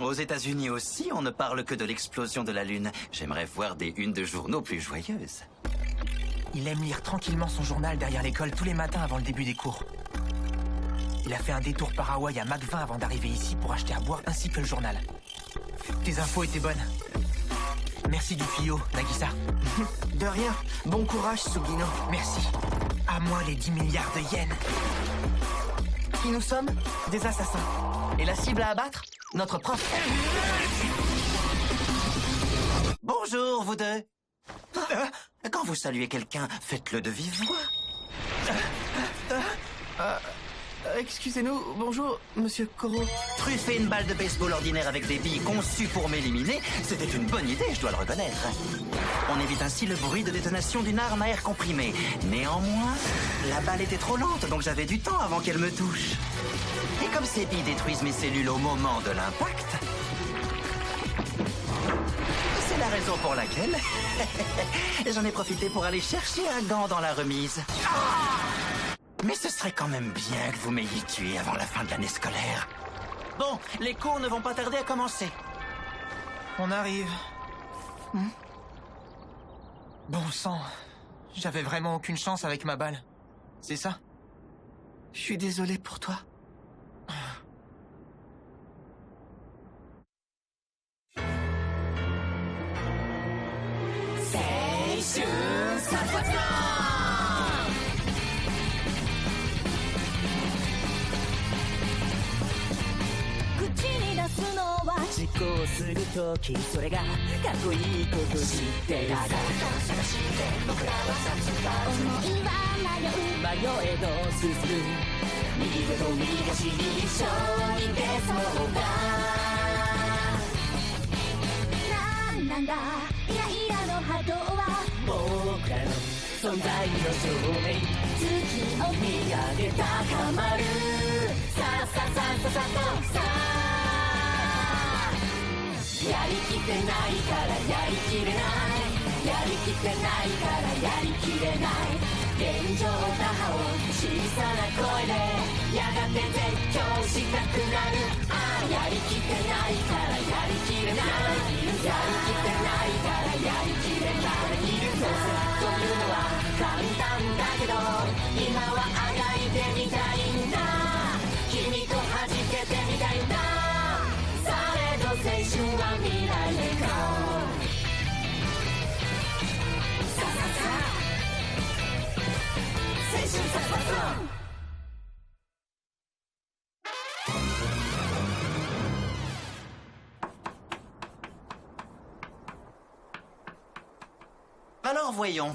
Aux États-Unis aussi, on ne parle que de l'explosion de la Lune. J'aimerais voir des unes de journaux plus joyeuses. Il aime lire tranquillement son journal derrière l'école tous les matins avant le début des cours. Il a fait un détour par Hawaï à Mach 20 avant d'arriver ici pour acheter à boire ainsi que le journal. Tes infos étaient bonnes. Merci du tuyau, Nagisa. De rien. Bon courage, Sugino. Merci. À moi les 10 milliards de yens. Qui nous sommes? Des assassins. Et la cible à abattre? Notre prof. Bonjour, vous deux. Quand vous saluez quelqu'un, faites-le de vive voix. Excusez-nous, bonjour, monsieur Koro. Truffer une balle de baseball ordinaire avec des billes conçues pour m'éliminer, c'était une bonne idée, je dois le reconnaître. On évite ainsi le bruit de détonation d'une arme à air comprimé. Néanmoins, la balle était trop lente, donc j'avais du temps avant qu'elle me touche. Et comme ces billes détruisent mes cellules au moment de l'impact, c'est la raison pour laquelle j'en ai profité pour aller chercher un gant dans la remise. Mais ce serait quand même bien que vous m'ayez tué avant la fin de l'année scolaire. Bon, les cours ne vont pas tarder à commencer. On arrive. Bon sang, j'avais vraiment aucune chance avec ma balle. C'est ça? Je suis désolé pour toi. Alors voyons.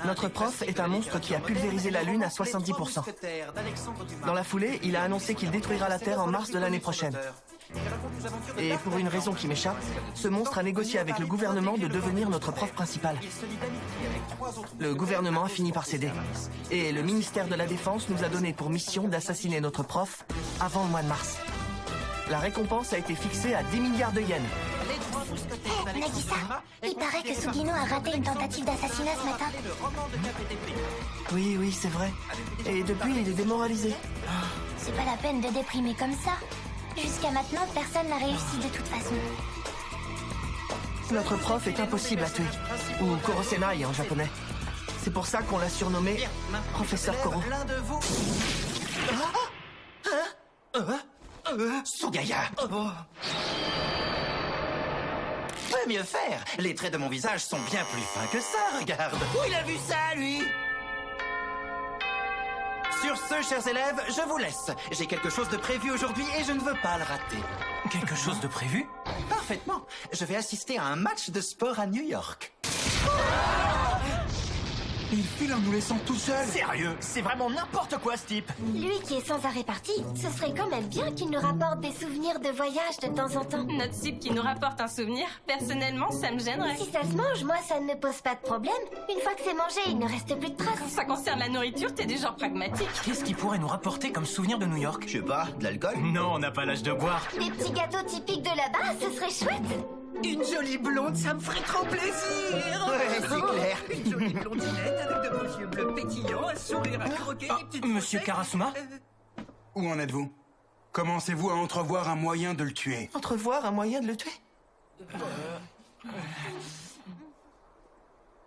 Notre prof est un monstre qui a pulvérisé la Lune à 70%. Dans la foulée, il a annoncé qu'il détruira la Terre en mars de l'année prochaine. Et pour une raison qui m'échappe, ce monstre a négocié avec le gouvernement de devenir notre prof principal. Le gouvernement a fini par céder. Et le ministère de la Défense nous a donné pour mission d'assassiner notre prof avant le mois de mars. La récompense a été fixée à 10 milliards de yens. Nagisa, il paraît que Sugino a raté une tentative d'assassinat ce matin. Oui, c'est vrai. Et depuis, il est démoralisé. C'est pas la peine de déprimer comme ça. Jusqu'à maintenant, personne n'a réussi de toute façon. Notre prof est impossible à tuer. Ou Korosenai en japonais. C'est pour ça qu'on l'a surnommé Professeur Koro. L'un de vous... Sugaya. Peut mieux faire. Les traits de mon visage sont bien plus fins que ça, regarde. Où il a vu ça, lui? Sur ce, chers élèves, je vous laisse. J'ai quelque chose de prévu aujourd'hui et je ne veux pas le rater. Quelque chose de prévu? Parfaitement. Je vais assister à un match de sport à New York. Il file en nous laissant tout seuls. Sérieux? C'est vraiment n'importe quoi, ce type. Lui qui est sans arrêt parti, ce serait quand même bien qu'il nous rapporte des souvenirs de voyage de temps en temps. Notre cible qui nous rapporte un souvenir, personnellement, ça me gênerait. Si ça se mange, moi, ça ne me pose pas de problème. Une fois que c'est mangé, il ne reste plus de traces. Ça concerne la nourriture, t'es du genre pragmatique. Qu'est-ce qu'il pourrait nous rapporter comme souvenir de New York? Je sais pas, de l'alcool? Non, on n'a pas l'âge de boire. Des petits gâteaux typiques de là-bas, ce serait chouette. Une jolie blonde, ça me ferait trop plaisir. Ouais, c'est clair. Une jolie blondinette avec de beaux yeux bleus pétillants, un sourire à croquer, des petites Monsieur fourchettes. Karasuma? Où en êtes-vous? Commencez-vous à entrevoir un moyen de le tuer? Entrevoir un moyen de le tuer?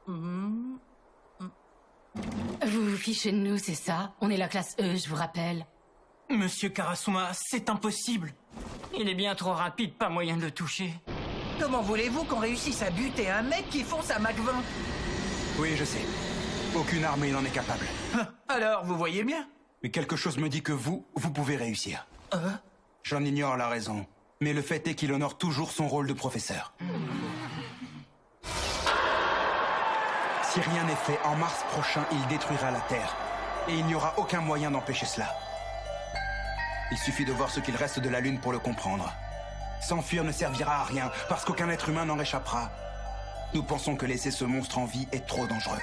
Vous vous fichez de nous, c'est ça? On est la classe E, je vous rappelle. Monsieur Karasuma, c'est impossible. Il est bien trop rapide, pas moyen de le toucher. Comment voulez-vous qu'on réussisse à buter un mec qui fonce à Mach 20? Oui, je sais. Aucune armée n'en est capable. Alors, vous voyez bien? Mais quelque chose me dit que vous pouvez réussir. J'en ignore la raison. Mais le fait est qu'il honore toujours son rôle de professeur. Si rien n'est fait, en mars prochain, il détruira la Terre. Et il n'y aura aucun moyen d'empêcher cela. Il suffit de voir ce qu'il reste de la Lune pour le comprendre. S'enfuir ne servira à rien, parce qu'aucun être humain n'en échappera. Nous pensons que laisser ce monstre en vie est trop dangereux.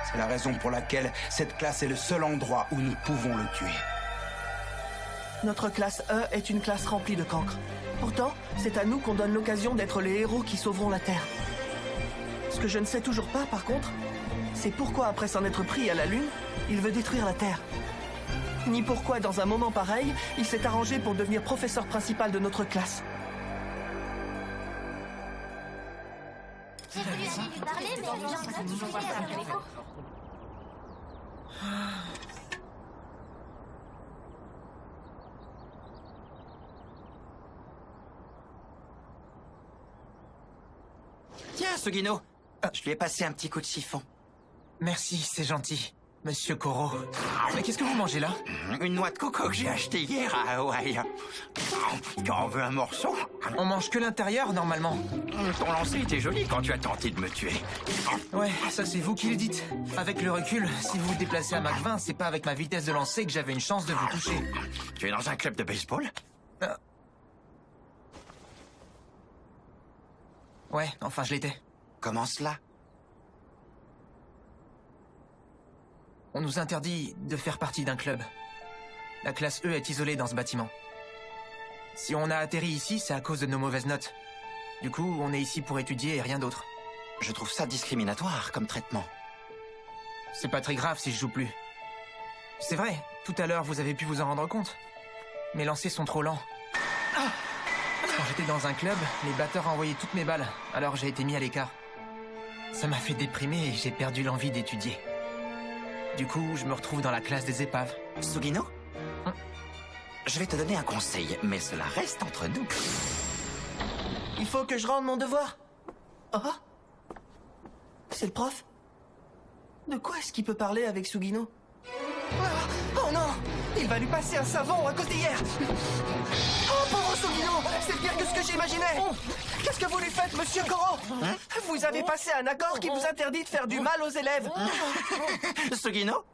C'est la raison pour laquelle cette classe est le seul endroit où nous pouvons le tuer. Notre classe E est une classe remplie de cancres. Pourtant, c'est à nous qu'on donne l'occasion d'être les héros qui sauveront la Terre. Ce que je ne sais toujours pas, par contre, c'est pourquoi, après s'en être pris à la Lune, il veut détruire la Terre. Ni pourquoi, dans un moment pareil, il s'est arrangé pour devenir professeur principal de notre classe. J'ai voulu aller lui parler, mais les gens sont avec le cours. Tiens, Sugino, je lui ai passé un petit coup de chiffon. Merci, c'est gentil. Monsieur Koro. Mais qu'est-ce que vous mangez là? Une noix de coco que j'ai achetée hier à Hawaï. Tu en veux un morceau? On mange que l'intérieur, normalement. Ton lancer était joli quand tu as tenté de me tuer. Ouais, ça c'est vous qui le dites. Avec le recul, si vous vous déplacez à Mach 20, c'est pas avec ma vitesse de lancer que j'avais une chance de vous toucher. Tu es dans un club de baseball? Ouais, enfin je l'étais. Comment cela? On nous interdit de faire partie d'un club. La classe E est isolée dans ce bâtiment. Si on a atterri ici, c'est à cause de nos mauvaises notes. Du coup, on est ici pour étudier et rien d'autre. Je trouve ça discriminatoire comme traitement. C'est pas très grave si je joue plus. C'est vrai, tout à l'heure vous avez pu vous en rendre compte. Mes lancers sont trop lents. Quand j'étais dans un club, les batteurs envoyaient toutes mes balles, alors j'ai été mis à l'écart. Ça m'a fait déprimer et j'ai perdu l'envie d'étudier. Du coup, je me retrouve dans la classe des épaves. Sugino? Je vais te donner un conseil, mais cela reste entre nous. Il faut que je rende mon devoir. Oh? C'est le prof? De quoi est-ce qu'il peut parler avec Sugino? Oh non! Il va lui passer un savon à cause d'hier! Oh, pauvre Sugino! C'est pire que ce que j'imaginais! Qu'est-ce que vous lui faites, monsieur Koro? Vous avez passé un accord qui vous interdit de faire du mal aux élèves! Sugino?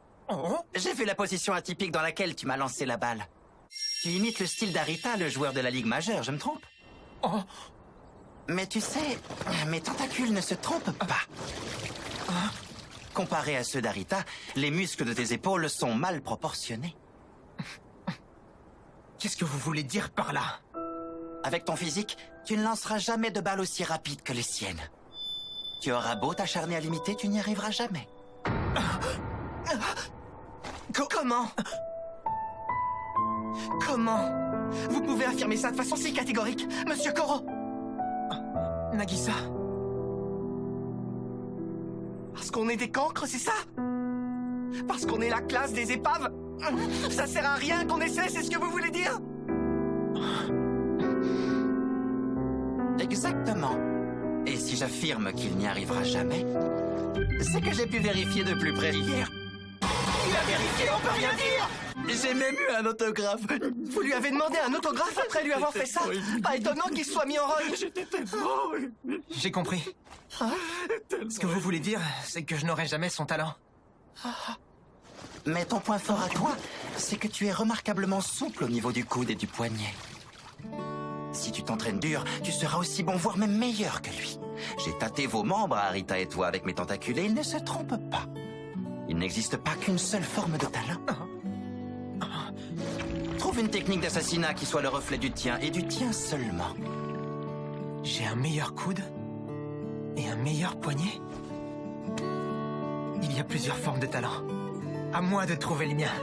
J'ai vu la position atypique dans laquelle tu m'as lancé la balle. Tu imites le style d'Arita, le joueur de la Ligue majeure, je me trompe? Mais tu sais, mes tentacules ne se trompent pas. Comparé à ceux d'Arita, les muscles de tes épaules sont mal proportionnés. Qu'est-ce que vous voulez dire par là? Avec ton physique, tu ne lanceras jamais de balles aussi rapides que les siennes. Tu auras beau t'acharner à l'imiter, tu n'y arriveras jamais. Comment? Comment? Vous pouvez affirmer ça de façon si catégorique, monsieur Koro? Nagisa. Parce qu'on est des cancres, c'est ça? Parce qu'on est la classe des épaves? Ça sert à rien qu'on essaie, c'est ce que vous voulez dire? Exactement. Et si j'affirme qu'il n'y arrivera jamais, c'est que j'ai pu vérifier de plus près hier. Il a vérifié, on peut rien dire! J'ai même eu un autographe. Vous lui avez demandé un autographe après lui avoir fait ça? Pas étonnant qu'il se soit mis en rogne. J'ai compris. Ce que vous voulez dire, c'est que je n'aurai jamais son talent. Mais ton point fort à toi, c'est que tu es remarquablement souple au niveau du coude et du poignet. Si tu t'entraînes dur, tu seras aussi bon, voire même meilleur que lui. J'ai tâté vos membres, Arita et toi, avec mes tentacules, et ils ne se trompent pas. Il n'existe pas qu'une seule forme de talent. Trouve une technique d'assassinat qui soit le reflet du tien, et du tien seulement. J'ai un meilleur coude et un meilleur poignet. Il y a plusieurs formes de talent. À moi de trouver les miens.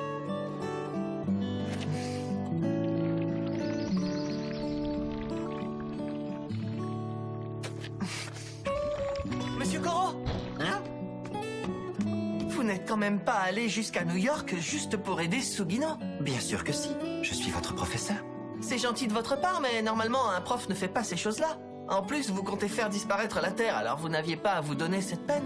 Monsieur Koro, Hein? vous n'êtes quand même pas allé jusqu'à New York juste pour aider Sugino? Bien sûr que si. Je suis votre professeur. C'est gentil de votre part, mais normalement, un prof ne fait pas ces choses-là. En plus, vous comptez faire disparaître la Terre, alors vous n'aviez pas à vous donner cette peine.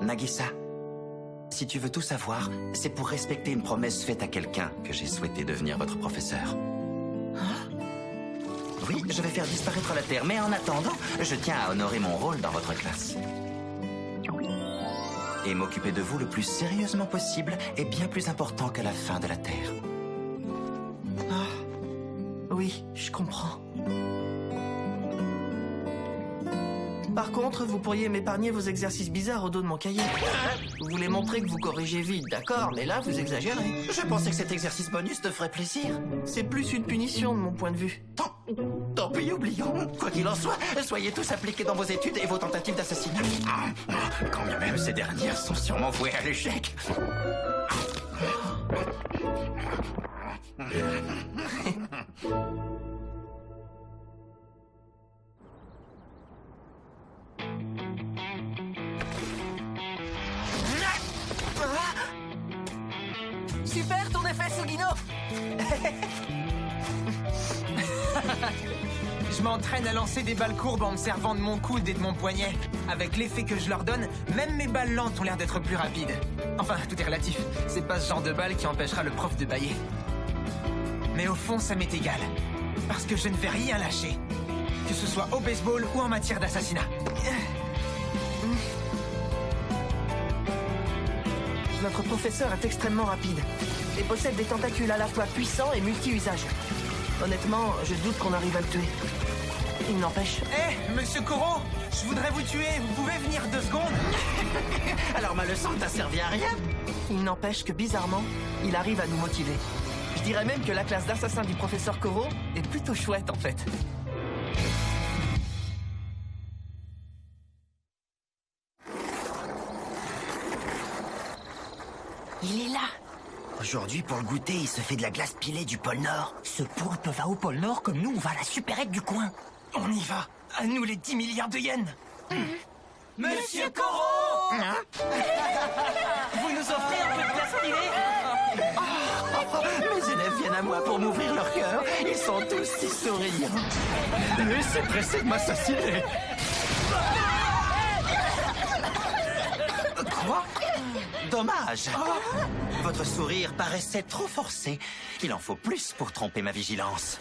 Nagisa, si tu veux tout savoir, c'est pour respecter une promesse faite à quelqu'un que j'ai souhaité devenir votre professeur. Oui, je vais faire disparaître la Terre, mais en attendant, je tiens à honorer mon rôle dans votre classe. Et m'occuper de vous le plus sérieusement possible est bien plus important que la fin de la Terre. Oui, je comprends. Par contre, vous pourriez m'épargner vos exercices bizarres au dos de mon cahier. Vous voulez montrer que vous corrigez vite, d'accord, mais là, vous exagérez. Je pensais que cet exercice bonus te ferait plaisir. C'est plus une punition de mon point de vue. Tant pis, oublions. Quoi qu'il en soit, soyez tous appliqués dans vos études et vos tentatives d'assassinat. Quand bien même ces dernières sont sûrement vouées à l'échec. Super ton effet, Sugino. Je m'entraîne à lancer des balles courbes en me servant de mon coude et de mon poignet. Avec l'effet que je leur donne, même mes balles lentes ont l'air d'être plus rapides. Enfin, tout est relatif. C'est pas ce genre de balle qui empêchera le prof de bâiller. Mais au fond, ça m'est égal. Parce que je ne vais rien lâcher. Que ce soit au baseball ou en matière d'assassinat. Notre professeur est extrêmement rapide et possède des tentacules à la fois puissants et multi-usages. Honnêtement, je doute qu'on arrive à le tuer. Il n'empêche... Monsieur Koro, je voudrais vous tuer. Vous pouvez venir 2 secondes? Alors ma leçon ne t'a servi à rien? Il n'empêche que bizarrement, il arrive à nous motiver. Je dirais même que la classe d'assassins du professeur Koro est plutôt chouette en fait. Il est là. Aujourd'hui, pour le goûter, il se fait de la glace pilée du pôle Nord. Ce poulpe va au pôle Nord comme nous, on va à la supérette du coin. On y va. À nous les 10 milliards de yens. Monsieur Koro, Vous nous offrez un peu de glace pilée? Mes élèves viennent à moi pour m'ouvrir leur cœur. Ils sont tous si souriants. Laissez pressé de m'assassiner. Quoi? Dommage. Votre sourire paraissait trop forcé. Il en faut plus pour tromper ma vigilance.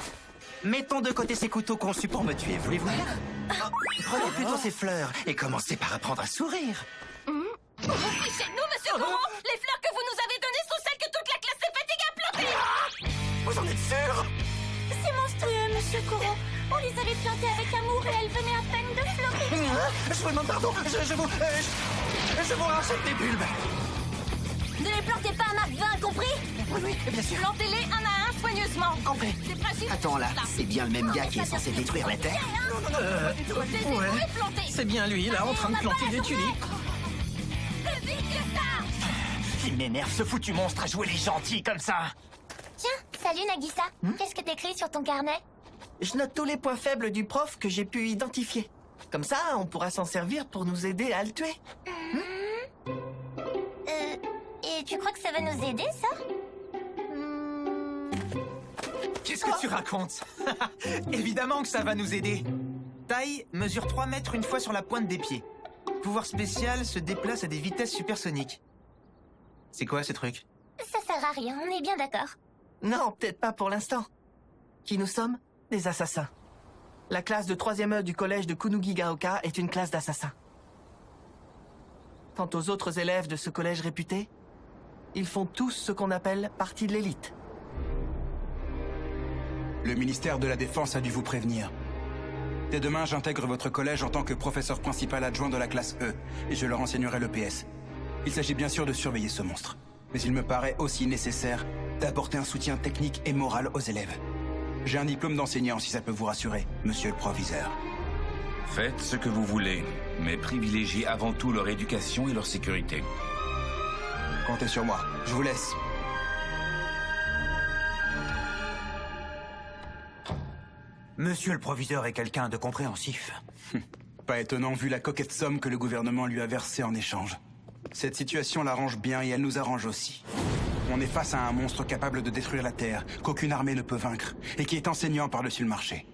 Mettons de côté ces couteaux conçus pour me tuer, voulez-vous bien? Prenez plutôt ces fleurs et commencez par apprendre à sourire. Fichez-nous, monsieur Koro. Les fleurs que vous nous avez données sont celles que toute la classe s'est fatiguée à planter. Vous en êtes sûr? C'est monstrueux, monsieur Koro. On les avait plantées avec amour et elles venaient à peine de fleurir. Je vous demande pardon. Je vous rachète des bulbes. Ne les plantez pas à Mark 20, compris? Oui, bien sûr. Plantez-les un à un soigneusement. Compris. C'est fragile. Attends là, c'est bien le même gars qui est censé détruire la Terre? Ouais. c'est bien lui, là, en train de planter des tulipes. Plus vite que ça. Il m'énerve ce foutu monstre à jouer les gentils comme ça. Tiens, salut Nagisa. Qu'est-ce que t'écris sur ton carnet? Je note tous les points faibles du prof que j'ai pu identifier. Comme ça, on pourra s'en servir pour nous aider à le tuer. Et tu crois que ça va nous aider, ça? Qu'est-ce que tu racontes? Évidemment que ça va nous aider. Taille, mesure 3 mètres une fois sur la pointe des pieds. Pouvoir spécial, se déplace à des vitesses supersoniques. C'est quoi ce truc? Ça sert à rien, on est bien d'accord. Non, peut-être pas pour l'instant. Qui nous sommes? Des assassins. La classe de 3e E du collège de Kunugigaoka est une classe d'assassins. Quant aux autres élèves de ce collège réputé, ils font tous ce qu'on appelle partie de l'élite. Le ministère de la Défense a dû vous prévenir. Dès demain, j'intègre votre collège en tant que professeur principal adjoint de la classe E, et je leur enseignerai l'EPS. Il s'agit bien sûr de surveiller ce monstre. Mais il me paraît aussi nécessaire d'apporter un soutien technique et moral aux élèves. J'ai un diplôme d'enseignant, si ça peut vous rassurer, monsieur le proviseur. Faites ce que vous voulez, mais privilégiez avant tout leur éducation et leur sécurité. Comptez sur moi. Je vous laisse. Monsieur le proviseur est quelqu'un de compréhensif. Pas étonnant vu la coquette somme que le gouvernement lui a versée en échange. Cette situation l'arrange bien et elle nous arrange aussi. On est face à un monstre capable de détruire la Terre, qu'aucune armée ne peut vaincre, et qui est enseignant par-dessus le marché.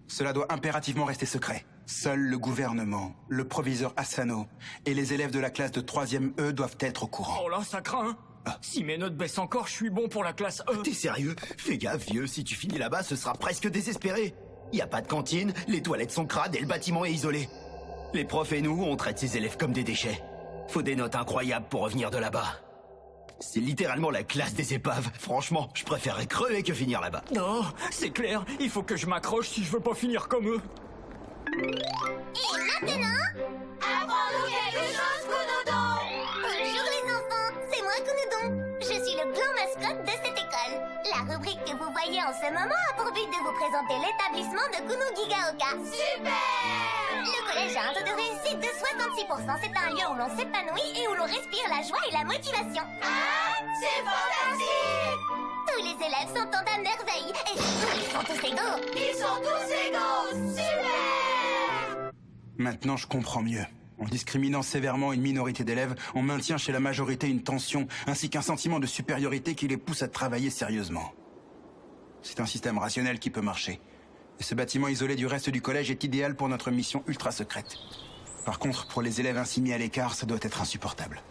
Cela doit impérativement rester secret. Seul le gouvernement, le proviseur Asano et les élèves de la classe de 3e E doivent être au courant. Oh là, ça craint. Si mes notes baissent encore, je suis bon pour la classe E. T'es sérieux? Fais gaffe, vieux, si tu finis là-bas, ce sera presque désespéré. Y a pas de cantine, les toilettes sont crades et le bâtiment est isolé. Les profs et nous, on traite ces élèves comme des déchets. Faut des notes incroyables pour revenir de là-bas. C'est littéralement la classe des épaves. Franchement, je préférerais crever que finir là-bas. Non, c'est clair, il faut que je m'accroche si je veux pas finir comme eux. Et maintenant, apprends-nous quelque chose, Kounodon. Bonjour les enfants, c'est moi Kounodon. Je suis le grand mascotte de cette école. La rubrique que vous voyez en ce moment a pour but de vous présenter l'établissement de Kuno-Gigaoka. Super! Le collège a un taux de réussite de 66%. C'est un lieu où l'on s'épanouit et où l'on respire la joie et la motivation. Ah, c'est fantastique! Tous les élèves s'entendent à merveille et surtout ils sont tous égaux. Ils sont tous égaux! Super! Maintenant, je comprends mieux. En discriminant sévèrement une minorité d'élèves, on maintient chez la majorité une tension, ainsi qu'un sentiment de supériorité qui les pousse à travailler sérieusement. C'est un système rationnel qui peut marcher. Et ce bâtiment isolé du reste du collège est idéal pour notre mission ultra secrète. Par contre, pour les élèves ainsi mis à l'écart, ça doit être insupportable.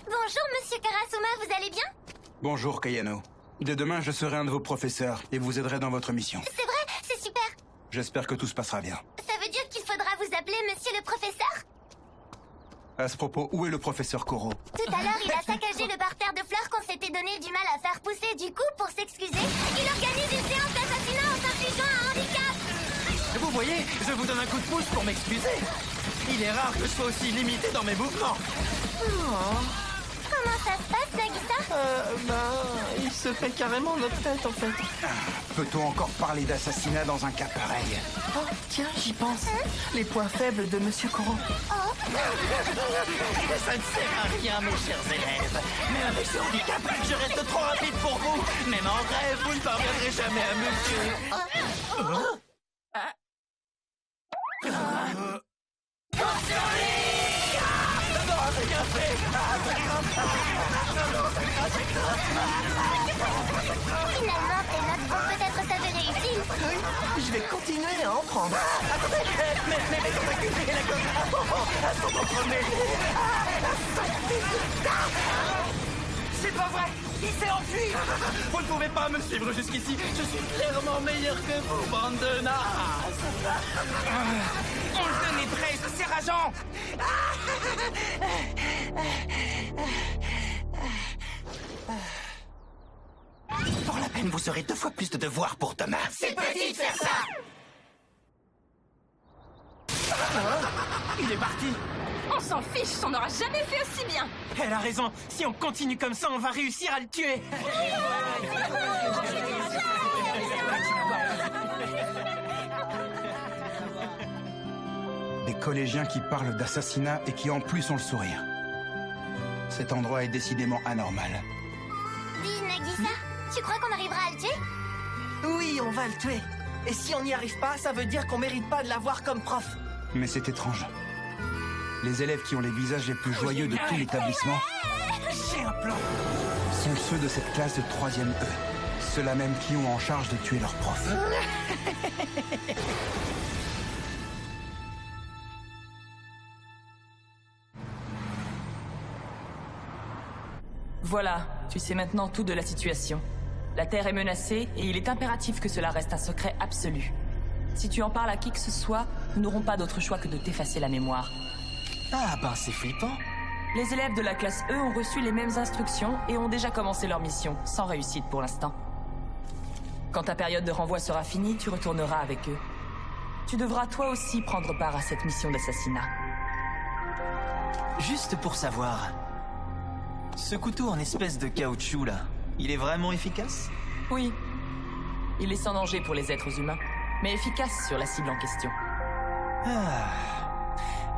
Bonjour Monsieur Karasuma, vous allez bien? Bonjour Kayano. Dès demain, je serai un de vos professeurs et vous aiderai dans votre mission. C'est vrai, c'est super. J'espère que tout se passera bien. Ça veut dire qu'il faudra vous appeler Monsieur le Professeur? À ce propos, où est le professeur Koro? Tout à l'heure, il a saccagé le parterre de fleurs qu'on s'était donné du mal à faire pousser. Du coup, pour s'excuser, il organise une séance d'assassinat en s'infligeant un handicap. Vous voyez, je vous donne un coup de pouce pour m'excuser. Il est rare que je sois aussi limité dans mes mouvements. Comment ça se passe, Nagisa? Il se fait carrément notre tête, en fait. Peut-on encore parler d'assassinat dans un cas pareil? Oh, tiens, j'y pense. Les points faibles de Monsieur Koro. Ça ne sert à rien, mes chers élèves. Mais avec ce handicap, je reste trop rapide pour vous. Même en rêve, vous ne parviendrez jamais à me tuer. Bien fait. Finalement, tes notes vont peut-être s'avérer utiles. Oui, je vais continuer à en prendre. Attendez, mais ton accusé et la gomme elles sont entremêlées. C'est pas vrai. Il s'est enfui. Vous ne pouvez pas me suivre jusqu'ici. Je suis clairement meilleur que vous, bande de nazes. On le pénétrait, c'est rageant. Pour la peine, vous aurez 2 fois plus de devoirs pour demain. C'est petit de faire ça. Il est parti. On s'en fiche, on n'aura jamais fait aussi bien. Elle a raison. Si on continue comme ça, on va réussir à le tuer. Des collégiens qui parlent d'assassinat et qui en plus ont le sourire. Cet endroit est décidément anormal. Dis, Nagisa, tu crois qu'on arrivera à le tuer? Oui, on va le tuer. Et si on n'y arrive pas, ça veut dire qu'on mérite pas de l'avoir comme prof. Mais c'est étrange. Les élèves qui ont les visages les plus joyeux de tout l'établissement J'ai un plan. sont ceux de cette classe de 3e E. Ceux-là même qui ont en charge de tuer leurs profs. Voilà, tu sais maintenant tout de la situation. La Terre est menacée et il est impératif que cela reste un secret absolu. Si tu en parles à qui que ce soit, nous n'aurons pas d'autre choix que de t'effacer la mémoire. Ah ben c'est flippant. Les élèves de la classe E ont reçu les mêmes instructions et ont déjà commencé leur mission, sans réussite pour l'instant. Quand ta période de renvoi sera finie, tu retourneras avec eux. Tu devras toi aussi prendre part à cette mission d'assassinat. Juste pour savoir, ce couteau en espèce de caoutchouc là, il est vraiment efficace? Oui. Il est sans danger pour les êtres humains, mais efficace sur la cible en question.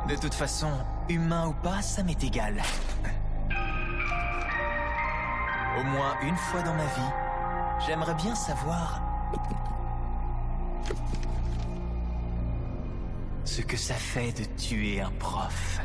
De toute façon, humain ou pas, ça m'est égal. Au moins une fois dans ma vie, j'aimerais bien savoir ce que ça fait de tuer un prof.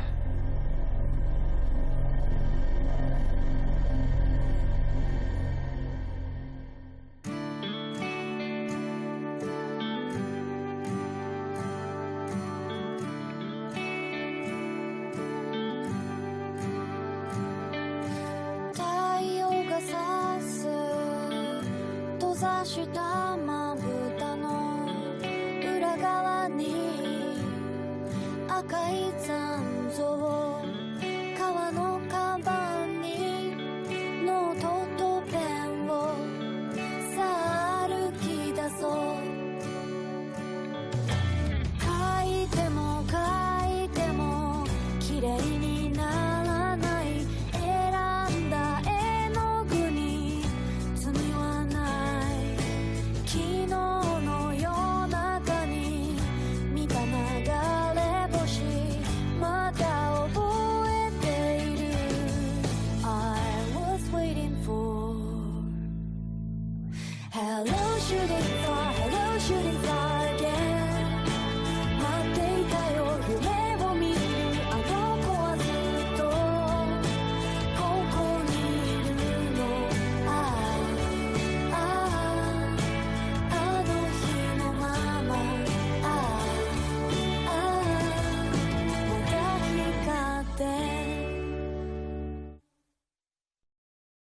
Hello, shooting